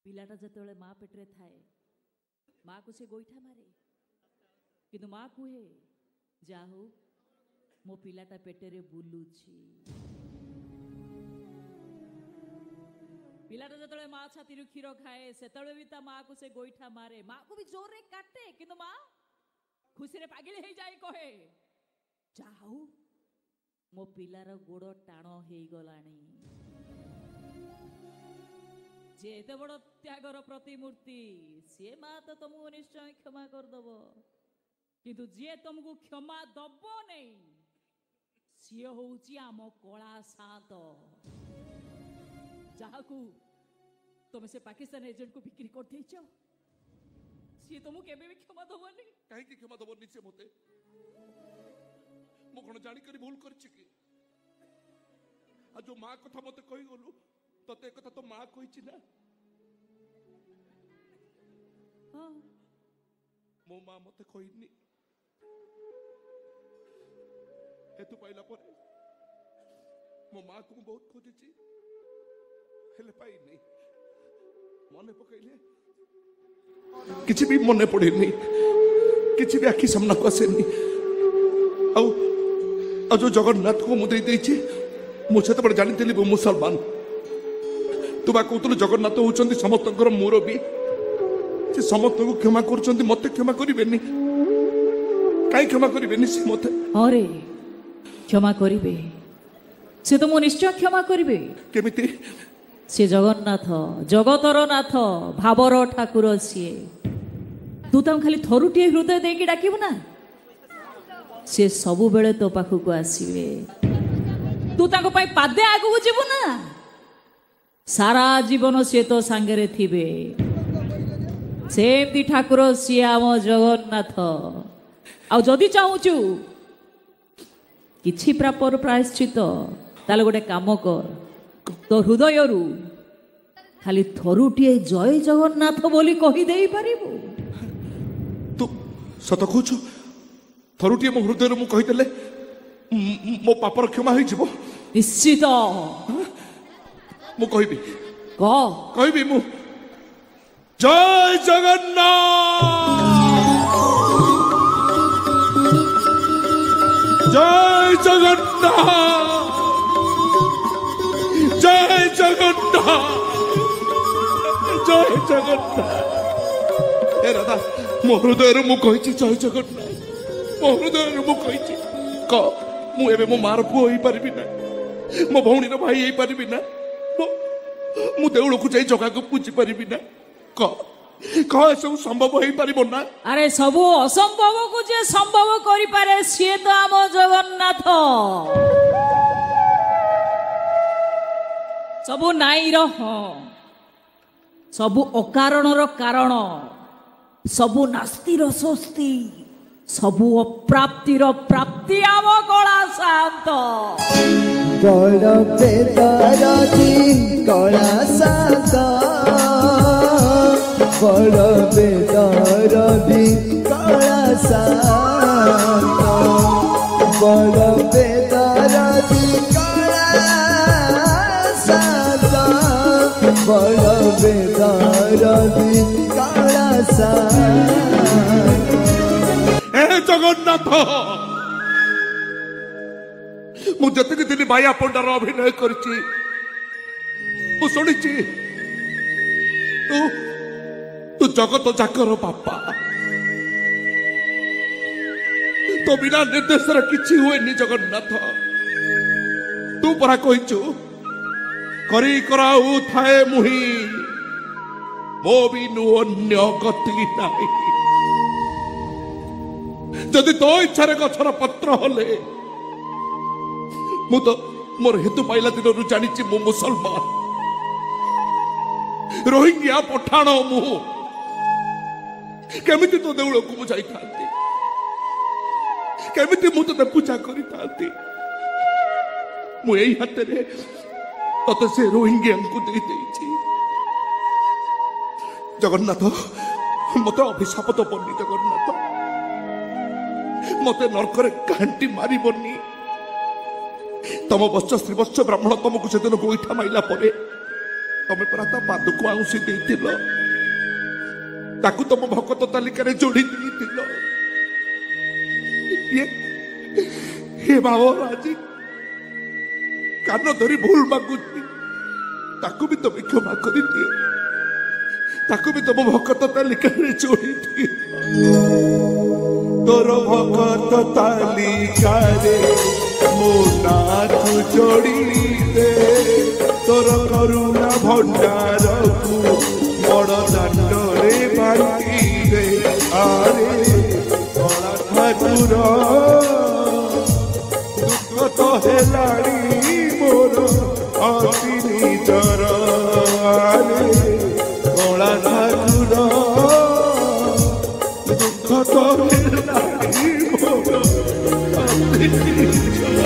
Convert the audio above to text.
पिलाटा जेतेबेले माँ पेटरे थाए माँ को से गोईठा मारे किंतु माँ कुहे जा हो मो पिलाटा पेटेरे बुलुची पिलाटा जेतेबेले माँ छाती क्षीर खाए सेतेबेले भी ता माँ को से गोईठा मारे माँ को भी जोर रे काटे किंतु माँ खुशी रे पागल हो जाए कहे जा हो मो पिलार गोड़ टाण हो गलानी जे एते बड़ त्यागर प्रतिमूर्ति सी माँ तो तुमको निश्चय क्षमा करदब किंतु जे तुमको क्षमा दब नहीं सी हूँ आम कला सात जहाँ तुम से पाकिस्तान एजेंट को बिक्री कर देच सी तुमको केबे भी क्षमा दबनी कहीं क्षमा दबनी से मते मु कौन जानिक भूल कर जो माँ कथा मत कही गलु तते कथा तो माँ कही ना हाँ मो माँ मत कहनी हेतु पाइला पर मो माँ को बहुत खोजी हेले पाई नहीं मन पकईले किसी भी मन पड़े नहीं किसी भी आखि सामना को आसे नहीं जो जगन्नाथ को मुझे देछि मुझे तो जानी मुसलमान तू बा कहतु जगन्नाथ होउछन्ति समस्तकर मुरबी से समस्त को क्षमा कर मत क्षमा करें कहीं क्षमा करें सी मत अरे क्षमा करिवे से तो मो निश्चय क्षमा करिवे केमिति से जगन्नाथ जगतर नाथ भावर ठाकुर सीए तू तम खाली थरुटिए हृदय देकी डाकिबु ना से सबु बेले तो पाखु आसीबे तू ताको पाई पादे आगु जीवु ना सारा जीवन से तो सांगरे थिबे सेमती ठाकुर सी आम जगन्नाथ आ जदि चाहूचु किछि प्रापर प्रायश्चित ताले गोटे काम कर तो हृदय रु खाली थरुटिए जय जगन्नाथ बोली कही देई पारिबु तू सत कहूछु थरुटिए मो हृदय रु मु कहि देले मो पापर क्षमा होई जिवो निश्चित मु कहबी कहबी मु जय जगन्नाथ जय जगन्नाथ जय जगन्नाथ जय जगन्नाथ ए राधा मो हृदय मु कहि जय जगन्नाथ मो हृदय मु कहि क मु एबे मो मार पुओ होई परिबि ना मो भौणी रो भाई होई परिबि ना मु देउळ को जाई जगा को पूजी परिबि ना क सब संभव हो पारिबो ना अरे सबु असंभव को जे संभव करि पारे से तो आम जगन्नाथ सबु नाई रो सबु अकारण रो कारण सबु नास्ति रो स्वस्ति सबु अप्राप्ति रो प्राप्ति आम कला शांत बड़ बेदरदी कला शांत बड़ बेदरदी कला शांत बड़ बेदरदी कला शांत बड़ बेदरदी कला शांत जगन्नाथ मु जतक दिन माया पंडार अभिनय करछि मु सुनिछि तू जगत जाकर बापा तो बिना निर्देश किछि हुएनि जगन्नाथ तू परा कहिछु करी कराऊ थाए मुही मो बिनु अन्य गति नाही जदि तो इच्छारे गछर पत्र हले मु तो मोर हेतु पाइला दिन जानी मु मुसलमान रोहिंग्या पठाण मु केमिति तो देउळ को मु जाई थांती केमिति मु तो पूजा करी थांती मु एई हाथ रे तते से रोहिंग्या को दे देछि जगन्नाथ मते अभिशाप तो पन्नी जगन्नाथ मते नरकरे घांटी मारी बनी तम बच्च श्रीवत्स ब्राह्मण तुमको से दिन गोईठा माइला परे ତମେ ପରା ତା ପାଦକୁ ଆଉଁସି ଦେଇଥିଲ, ତାକୁ ତମ ଭକତ ତାଲିକାରେ ଯୋଡ଼ି ଦେଇଥିଲ। ଏ ଭାବ ଆଜି କାନ ଧରି ଭୁଲ ମାଗୁଛି, ତାକୁ ବି ତମେ କ୍ଷମା କରିଦିଅ, ତାକୁ ବି ତମ ଭକତ ତାଲିକାରେ ଯୋଡ଼ି ଦିଅ। ତୋର ଭକତ ତାଲିକାରେ ମୋ ନାକୁ ଯୋଡ଼ି ଦେ, ତୋର କରୁଣା ଭଣ୍ଡାରକୁ ବଡ଼ ଦାଣ୍ଡରେ ବାଣ୍ଟି ଦେ। ଆରେ କଳା ଠାକୁର ଦୁଃଖ ତ ହେଲାଣି ମୋର ଅତି ନିଜର। ଆରେ କଳା ଠାକୁର ଦୁଃଖ ତ ହେଲାଣି ମୋର ଅତି ନିଜର।